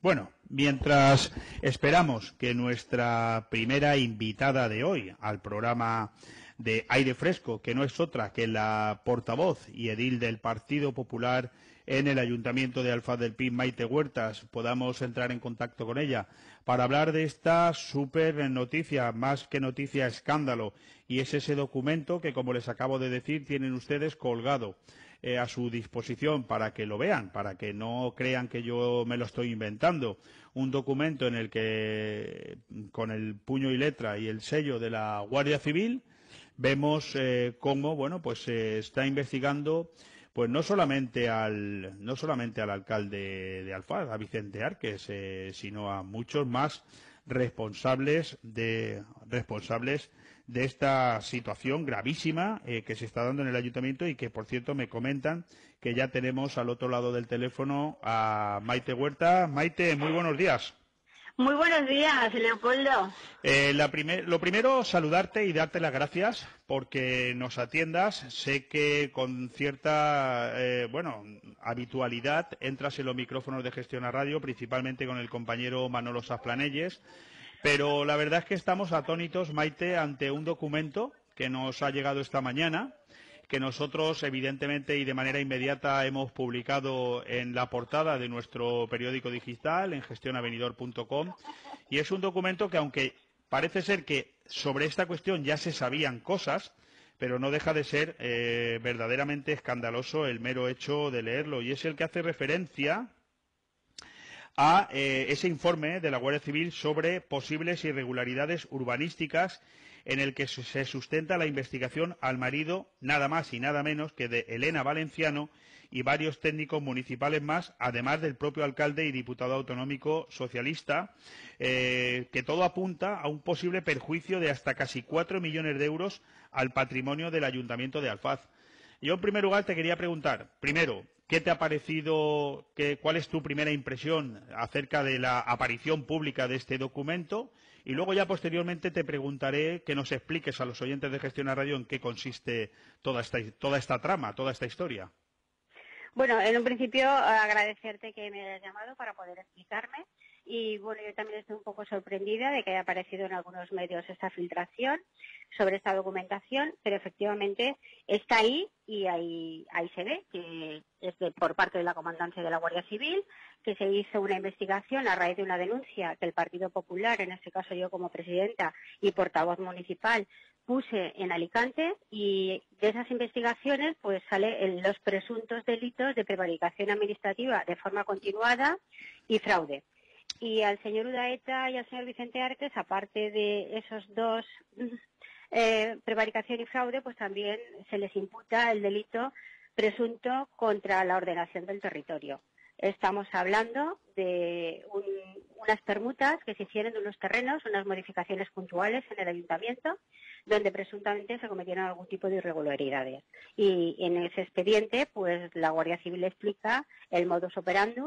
Bueno, mientras esperamos que nuestra primera invitada de hoy al programa de Aire Fresco, que no es otra que la portavoz y edil del Partido Popular en el Ayuntamiento de Alfaz del Pi, Maite Huertas, podamos entrar en contacto con ella para hablar de esta súper noticia, más que noticia, escándalo, y es ese documento que, como les acabo de decir, tienen ustedes colgado a su disposición para que lo vean, para que no crean que yo me lo estoy inventando. Un documento en el que, con el puño y letra y el sello de la Guardia Civil, vemos cómo, bueno, pues se está investigando, pues no solamente al alcalde de Alfaz, a Vicente Árquez, sino a muchos más responsables de esta situación gravísima que se está dando en el ayuntamiento y que, por cierto, me comentan que ya tenemos al otro lado del teléfono a Maite Huerta. Maite, muy buenos días. Muy buenos días, Leopoldo. Lo primero, saludarte y darte las gracias porque nos atiendas. Sé que con cierta, habitualidad entras en los micrófonos de Gestión a Radio, principalmente con el compañero Manolo Sasplanelles, pero la verdad es que estamos atónitos, Maite, ante un documento que nos ha llegado esta mañana, que nosotros, evidentemente y de manera inmediata, hemos publicado en la portada de nuestro periódico digital, en gestionavenidor.com, y es un documento que, aunque parece ser que sobre esta cuestión ya se sabían cosas, pero no deja de ser verdaderamente escandaloso el mero hecho de leerlo, y es el que hace referencia a ese informe de la Guardia Civil sobre posibles irregularidades urbanísticas en el que se sustenta la investigación al marido, nada más y nada menos que de Elena Valenciano y varios técnicos municipales más, además del propio alcalde y diputado autonómico socialista, que todo apunta a un posible perjuicio de hasta casi 4 millones de euros al patrimonio del Ayuntamiento de Alfaz. Yo, en primer lugar, te quería preguntar, primero, ¿qué te ha parecido, cuál es tu primera impresión acerca de la aparición pública de este documento? Y luego ya posteriormente te preguntaré que nos expliques a los oyentes de Gestión a Radio en qué consiste toda esta trama, toda esta historia. Bueno, en un principio agradecerte que me hayas llamado para poder explicarme. Y bueno, yo también estoy un poco sorprendida de que haya aparecido en algunos medios esta filtración sobre esta documentación, pero efectivamente está ahí y ahí se ve que es por parte de la Comandancia de la Guardia Civil, que se hizo una investigación a raíz de una denuncia que el Partido Popular, en este caso yo como presidenta y portavoz municipal, puse en Alicante, y de esas investigaciones pues salen los presuntos delitos de prevaricación administrativa de forma continuada y fraude. Y al señor Udaeta y al señor Vicente Árquez, aparte de esos dos, prevaricación y fraude, pues también se les imputa el delito presunto contra la ordenación del territorio. Estamos hablando de unas permutas que se hicieron de unos terrenos, unas modificaciones puntuales en el ayuntamiento, donde presuntamente se cometieron algún tipo de irregularidades. Y en ese expediente, pues la Guardia Civil explica el modus operandi,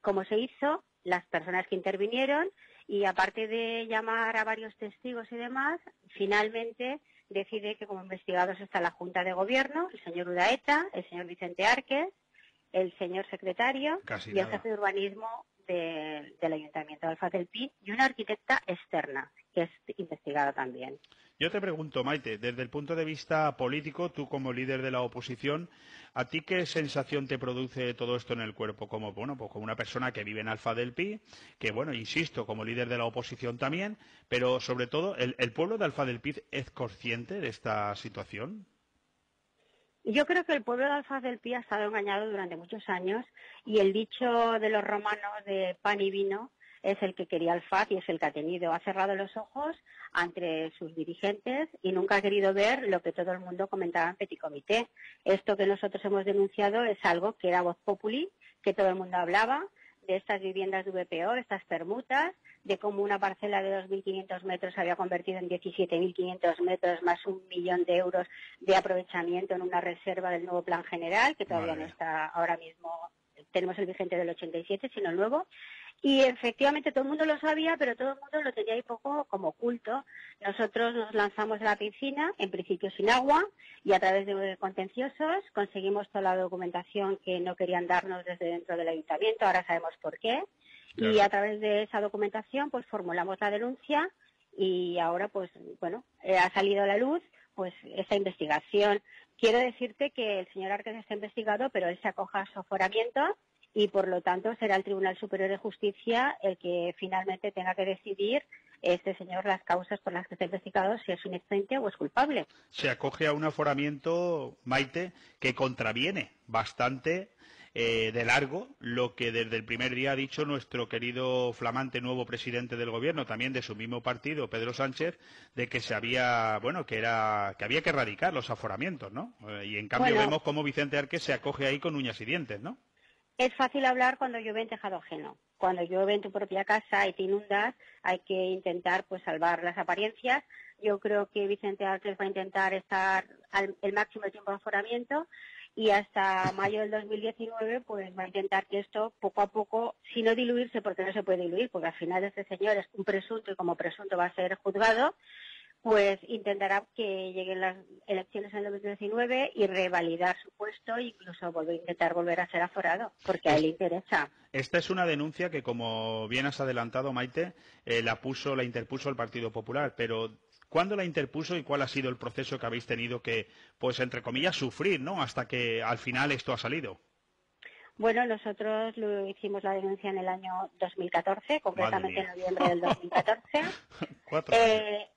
cómo se hizo, las personas que intervinieron, y aparte de llamar a varios testigos y demás, finalmente decide que como investigados está la Junta de Gobierno, el señor Udaeta, el señor Vicente Árquez, el señor secretario y el jefe de urbanismo del Ayuntamiento de Alfaz del Pi y una arquitecta externa que es investigada también. Yo te pregunto, Maite, desde el punto de vista político, tú como líder de la oposición, ¿a ti qué sensación te produce todo esto en el cuerpo? Como una persona que vive en Alfaz del Pi, que insisto, como líder de la oposición también, pero sobre todo, ¿el pueblo de Alfaz del Pi es consciente de esta situación? Yo creo que el pueblo de Alfaz del Pi ha estado engañado durante muchos años, y el dicho de los romanos de pan y vino es el que quería Alfaz y es el que ha cerrado los ojos ante sus dirigentes y nunca ha querido ver lo que todo el mundo comentaba en Petit Comité. Esto que nosotros hemos denunciado es algo que era voz populi, que todo el mundo hablaba, de estas viviendas de VPO, estas permutas, de cómo una parcela de 2.500 metros se había convertido en 17.500 metros más 1 millón de euros de aprovechamiento en una reserva del nuevo Plan General, que todavía no está ahora mismo, tenemos el vigente del 87, sino el nuevo. Y efectivamente todo el mundo lo sabía, pero todo el mundo lo tenía ahí poco como oculto. Nosotros nos lanzamos a la piscina, en principio sin agua, y a través de contenciosos conseguimos toda la documentación que no querían darnos desde dentro del ayuntamiento. Ahora sabemos por qué. Claro. Y a través de esa documentación pues formulamos la denuncia y ahora pues bueno, ha salido a la luz pues esa investigación. Quiero decirte que el señor Arqués está investigado, pero él se acoja a su aforamiento y por lo tanto será el Tribunal Superior de Justicia el que finalmente tenga que decidir este señor las causas por las que está investigado, si es inocente o es culpable. Se acoge a un aforamiento, Maite, que contraviene bastante de largo lo que desde el primer día ha dicho nuestro querido flamante nuevo presidente del gobierno, también de su mismo partido, Pedro Sánchez, de que que había que erradicar los aforamientos, ¿no? Y en cambio Bueno, vemos cómo Vicente Arqués se acoge ahí con uñas y dientes, ¿no? es fácil hablar cuando llueve en tejado ajeno. Cuando llueve en tu propia casa y te inundas, hay que intentar pues salvar las apariencias. Yo creo que Vicente Arqués va a intentar estar el máximo tiempo de aforamiento y hasta mayo del 2019 pues va a intentar que esto poco a poco, si no diluirse, porque no se puede diluir, porque al final este señor es un presunto y como presunto va a ser juzgado, pues intentará que lleguen las elecciones en el 2019 y revalidar su puesto e incluso intentar volver a ser aforado, porque a él le interesa. Esta es una denuncia que, como bien has adelantado, Maite, la interpuso el Partido Popular, pero ¿cuándo la interpuso y cuál ha sido el proceso que habéis tenido que, pues, entre comillas, sufrir, ¿no? Hasta que al final esto ha salido. Bueno, nosotros hicimos la denuncia en el año 2014, Madre concretamente en mía. noviembre del 2014. 4 años.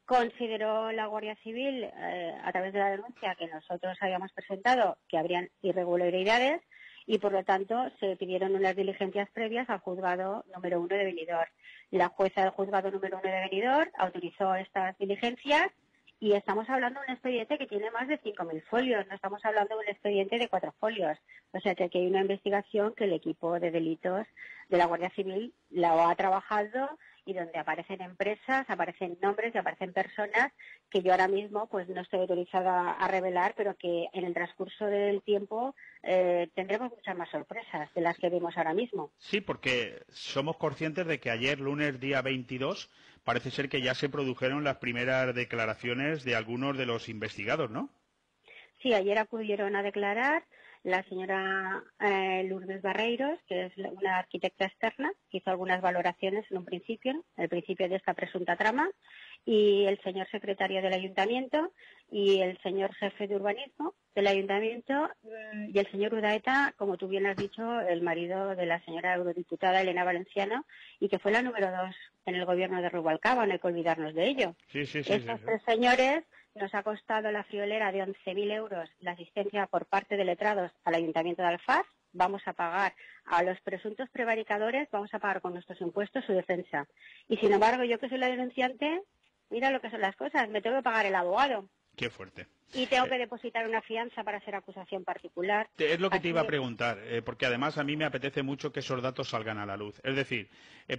Consideró la Guardia Civil, a través de la denuncia que nosotros habíamos presentado, que habrían irregularidades y, por lo tanto, se pidieron unas diligencias previas al juzgado número 1 de Benidorm. La jueza del juzgado número 1 de Benidorm autorizó estas diligencias y estamos hablando de un expediente que tiene más de 5.000 folios, no estamos hablando de un expediente de 4 folios. O sea que aquí hay una investigación que el equipo de delitos de la Guardia Civil la ha trabajado y donde aparecen empresas, aparecen nombres y aparecen personas que yo ahora mismo pues no estoy autorizada a revelar, pero que en el transcurso del tiempo tendremos muchas más sorpresas de las que vemos ahora mismo. Sí, porque somos conscientes de que ayer, lunes día 22, parece ser que ya se produjeron las primeras declaraciones de algunos de los investigados, ¿no? Sí, ayer acudieron a declarar la señora Lourdes Barreiros, que es una arquitecta externa, que hizo algunas valoraciones en un principio, el principio de esta presunta trama, y el señor secretario del ayuntamiento y el señor jefe de urbanismo del ayuntamiento y el señor Udaeta, como tú bien has dicho, el marido de la señora eurodiputada Elena Valenciano, y que fue la número 2 en el gobierno de Rubalcaba, no hay que olvidarnos de ello. Sí, sí, sí, sí, Estos sí. tres señores nos ha costado la friolera de 11.000 euros la asistencia por parte de letrados al Ayuntamiento de Alfaz. Vamos a pagar a los presuntos prevaricadores, vamos a pagar con nuestros impuestos su defensa. Y sin embargo, yo que soy la denunciante, mira lo que son las cosas, me tengo que pagar el abogado Qué fuerte. y tengo que depositar una fianza para ser acusación particular. Es lo que te Así iba a preguntar, porque además a mí me apetece mucho que esos datos salgan a la luz. Es decir,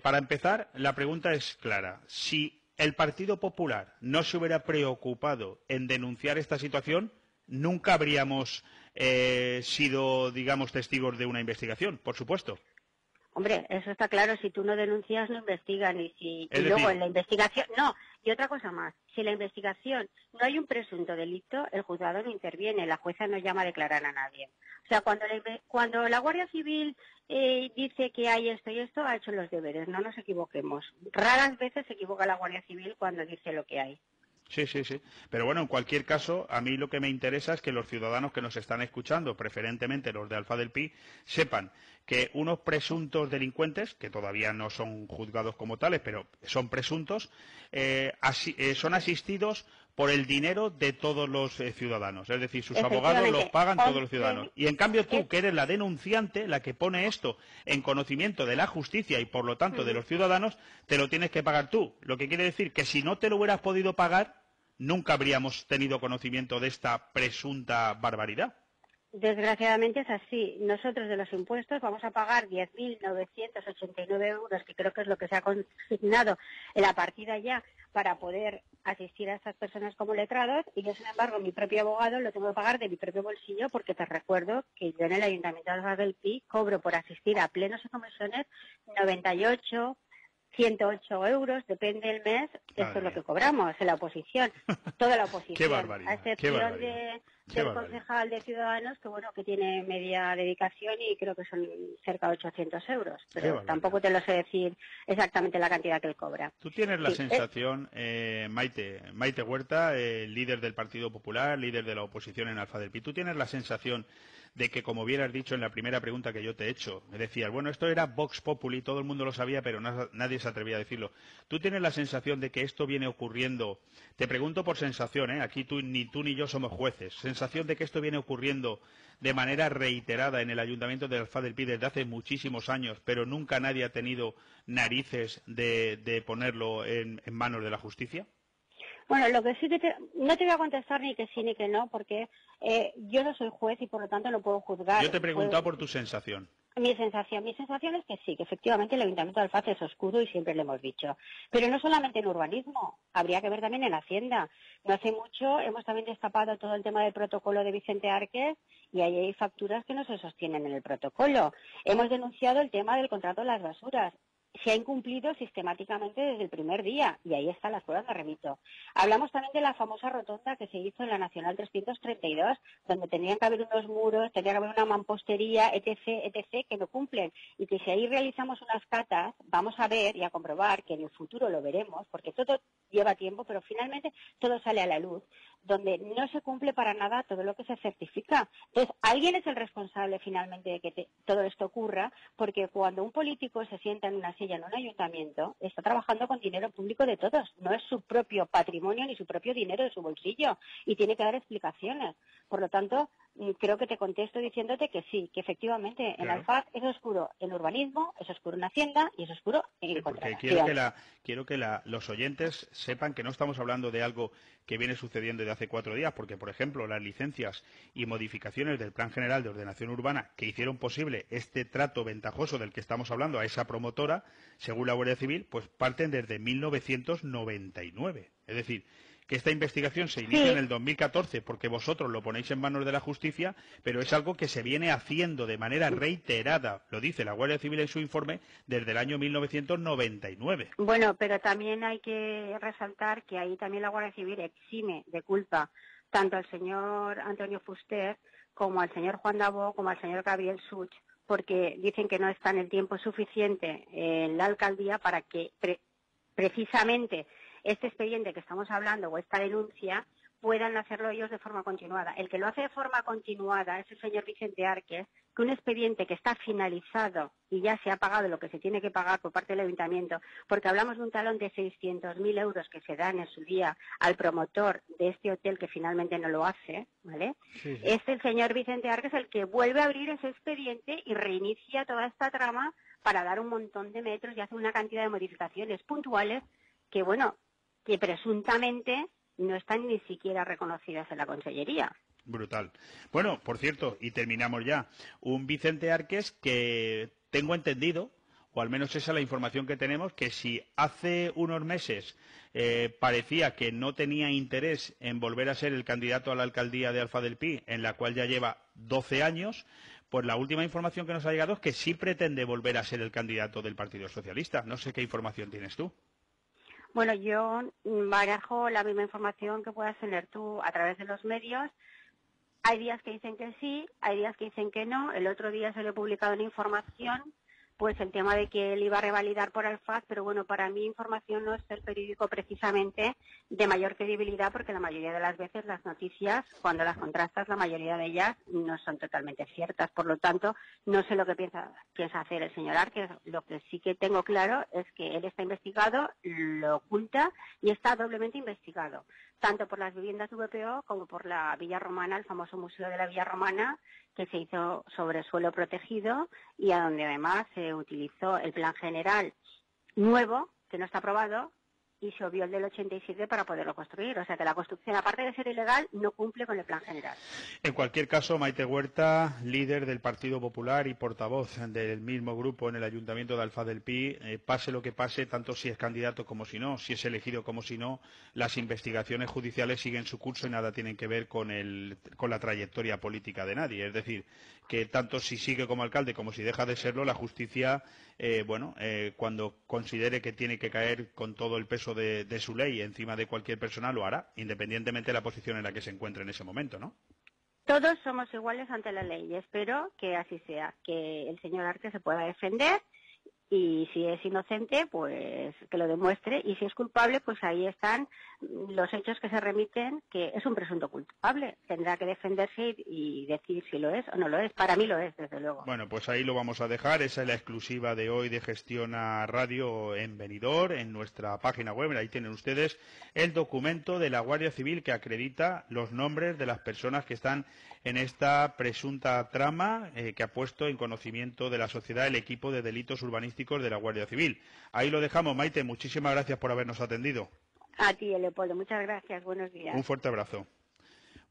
para empezar, la pregunta es clara. Si el Partido Popular no se hubiera preocupado en denunciar esta situación, nunca habríamos sido, digamos, testigos de una investigación, por supuesto. Hombre, eso está claro, si tú no denuncias no investigan y Es luego decir, en la investigación, no, y otra cosa más, si en la investigación no hay un presunto delito, el juzgado no interviene, la jueza no llama a declarar a nadie. O sea, cuando la Guardia Civil dice que hay esto y esto, ha hecho los deberes, no nos equivoquemos. Raras veces se equivoca la Guardia Civil cuando dice lo que hay. sí, sí, sí. Pero bueno, en cualquier caso, a mí lo que me interesa es que los ciudadanos que nos están escuchando, preferentemente los de Alfa del Pi, sepan que unos presuntos delincuentes, que todavía no son juzgados como tales, pero son presuntos, son asistidos por el dinero de todos los ciudadanos. Es decir, sus abogados los Efectivamente, pagan todos los ciudadanos. 11, Y en cambio tú, que eres la denunciante, la que pone esto en conocimiento de la justicia y por lo tanto de los ciudadanos, te lo tienes que pagar tú. Lo que quiere decir que si no te lo hubieras podido pagar, nunca habríamos tenido conocimiento de esta presunta barbaridad. desgraciadamente es así. Nosotros de los impuestos vamos a pagar 10.989 euros, que creo que es lo que se ha consignado en la partida ya para poder asistir a estas personas como letrados, y yo, sin embargo, mi propio abogado lo tengo que pagar de mi propio bolsillo, porque te recuerdo que yo en el Ayuntamiento de Alfaz del Pi cobro por asistir a plenos y comisiones 98 108 euros, depende del mes, esto es lo que cobramos en la oposición, toda la oposición, qué barbaridad, a excepción del concejal de Ciudadanos, que bueno, que tiene media dedicación y creo que son cerca de 800 euros, pero tampoco te lo sé decir exactamente la cantidad que él cobra. ¿Tú tienes la sensación, Maite Huerta, líder del Partido Popular, líder de la oposición en Alfa del Pi, tú tienes la sensación de que, como bien has dicho en la primera pregunta que yo te he hecho, me decías, bueno, esto era Vox Populi, todo el mundo lo sabía, pero nadie se atrevía a decirlo. ¿Tú tienes la sensación de que esto viene ocurriendo? Te pregunto por sensación, aquí ni tú ni yo somos jueces. ¿Sensación de que esto viene ocurriendo de manera reiterada en el Ayuntamiento de Alfa del Pi desde hace muchísimos años, pero nunca nadie ha tenido narices de ponerlo en manos de la justicia? Bueno, lo que sí que no te voy a contestar ni que sí ni que no, porque yo no soy juez y por lo tanto no puedo juzgar. Yo te he preguntado por tu sensación. Mi sensación es que sí, que efectivamente el Ayuntamiento de Alfaz es oscuro y siempre lo hemos dicho. Pero no solamente en urbanismo, habría que ver también en Hacienda. No hace mucho hemos también destapado todo el tema del protocolo de Vicente Árquez y ahí hay facturas que no se sostienen en el protocolo. Hemos denunciado el tema del contrato de las basuras. Se ha incumplido sistemáticamente desde el primer día y ahí están las pruebas, me remito. Hablamos también de la famosa rotonda que se hizo en la Nacional 332, donde tendrían que haber unos muros, tendría que haber una mampostería, etc., que no cumplen. Y que si ahí realizamos unas catas, vamos a ver y a comprobar que en el futuro lo veremos, porque todo lleva tiempo, pero finalmente todo sale a la luz, donde no se cumple para nada todo lo que se certifica. Entonces, alguien es el responsable finalmente de que todo esto ocurra, porque cuando un político se sienta en una silla en un ayuntamiento, está trabajando con dinero público de todos, no es su propio patrimonio ni su propio dinero de su bolsillo, y tiene que dar explicaciones. Por lo tanto, creo que te contesto diciéndote que sí, que efectivamente en Alfaz es oscuro en urbanismo, es oscuro en Hacienda y es oscuro en contratación. Quiero que los oyentes sepan que no estamos hablando de algo que viene sucediendo de hace 4 días, porque, por ejemplo, las licencias y modificaciones del Plan General de Ordenación Urbana que hicieron posible este trato ventajoso del que estamos hablando a esa promotora, según la Guardia Civil, pues parten desde 1999. Es decir, que esta investigación se inicia en el 2014 porque vosotros lo ponéis en manos de la justicia, pero es algo que se viene haciendo de manera reiterada, lo dice la Guardia Civil en su informe, desde el año 1999. Bueno, pero también hay que resaltar que ahí también la Guardia Civil exime de culpa tanto al señor Antonio Fuster como al señor Juan Dabó como al señor Gabriel Such, porque dicen que no están el tiempo suficiente en la alcaldía para que precisamente este expediente que estamos hablando o esta denuncia puedan hacerlo ellos de forma continuada. El que lo hace de forma continuada es el señor Vicente Árquez, que un expediente que está finalizado y ya se ha pagado lo que se tiene que pagar por parte del ayuntamiento, porque hablamos de un talón de 600.000 euros que se dan en su día al promotor de este hotel que finalmente no lo hace, ¿vale? Sí. Es el señor Vicente Árquez el que vuelve a abrir ese expediente y reinicia toda esta trama para dar un montón de metros y hace una cantidad de modificaciones puntuales que, bueno, que presuntamente no están ni siquiera reconocidas en la Consellería. Brutal. Bueno, por cierto, y terminamos ya, un Vicente Árquez que tengo entendido, o al menos esa es la información que tenemos, que si hace unos meses parecía que no tenía interés en volver a ser el candidato a la alcaldía de Alfa del Pi, en la cual ya lleva 12 años, pues la última información que nos ha llegado es que sí pretende volver a ser el candidato del Partido Socialista. No sé qué información tienes tú. Bueno, yo barajo la misma información que puedas tener tú a través de los medios. Hay días que dicen que sí, hay días que dicen que no. El otro día se le ha publicado una información, pues el tema de que él iba a revalidar por Alfaz, pero bueno, para mí información no es el periódico precisamente de mayor credibilidad, porque la mayoría de las veces las noticias, cuando las contrastas, la mayoría de ellas no son totalmente ciertas. Por lo tanto, no sé lo que piensa hacer el señor Árquez. Lo que sí que tengo claro es que él está investigado, lo oculta y está doblemente investigado, tanto por las viviendas de VPO como por la Villa Romana, el famoso Museo de la Villa Romana, que se hizo sobre suelo protegido y a donde además se utilizó el plan general nuevo, que no está aprobado, y se obvió el del 87 para poderlo construir. O sea que la construcción, aparte de ser ilegal, no cumple con el plan general. En cualquier caso, Maite Huerta, líder del Partido Popular y portavoz del mismo grupo en el Ayuntamiento de Alfaz del Pi, pase lo que pase, tanto si es candidato como si no, si es elegido como si no, las investigaciones judiciales siguen su curso y nada tienen que ver con la trayectoria política de nadie. Es decir, que tanto si sigue como alcalde como si deja de serlo, la justicia, cuando considere que tiene que caer con todo el peso de su ley encima de cualquier persona, lo hará, independientemente de la posición en la que se encuentre en ese momento, ¿no? Todos somos iguales ante la ley y espero que así sea, que el señor Arce se pueda defender y si es inocente, pues que lo demuestre y si es culpable, pues ahí están los hechos que se remiten, que es un presunto culpable. Tendrá que defenderse y decir si lo es o no lo es. Para mí lo es, desde luego. Bueno, pues ahí lo vamos a dejar. Esa es la exclusiva de hoy de Gestiona Radio en Benidorm, en nuestra página web. Ahí tienen ustedes el documento de la Guardia Civil que acredita los nombres de las personas que están en esta presunta trama que ha puesto en conocimiento de la sociedad el equipo de delitos urbanísticos de la Guardia Civil. Ahí lo dejamos, Maite. Muchísimas gracias por habernos atendido. A ti, Leopoldo. Muchas gracias. Buenos días. Un fuerte abrazo.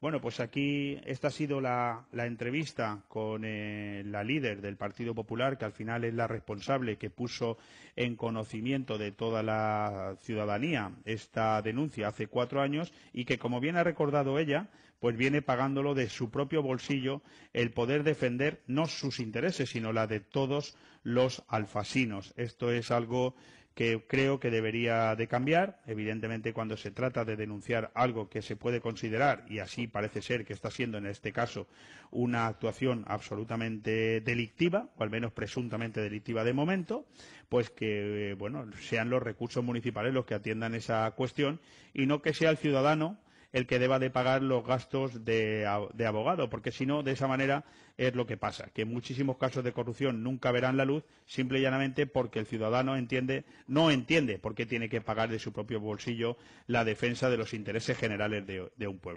Bueno, pues aquí esta ha sido la entrevista con la líder del Partido Popular, que al final es la responsable que puso en conocimiento de toda la ciudadanía esta denuncia hace 4 años y que, como bien ha recordado ella, pues viene pagándolo de su propio bolsillo el poder defender no sus intereses, sino la de todos los alfasinos. Esto es algo que creo que debería de cambiar. Evidentemente, cuando se trata de denunciar algo que se puede considerar, y así parece ser que está siendo en este caso, una actuación absolutamente delictiva, o al menos presuntamente delictiva de momento, pues que sean los recursos municipales los que atiendan esa cuestión y no que sea el ciudadano el que deba de pagar los gastos de abogado, porque si no, de esa manera es lo que pasa, que muchísimos casos de corrupción nunca verán la luz, simple y llanamente porque el ciudadano no entiende por qué tiene que pagar de su propio bolsillo la defensa de los intereses generales de un pueblo.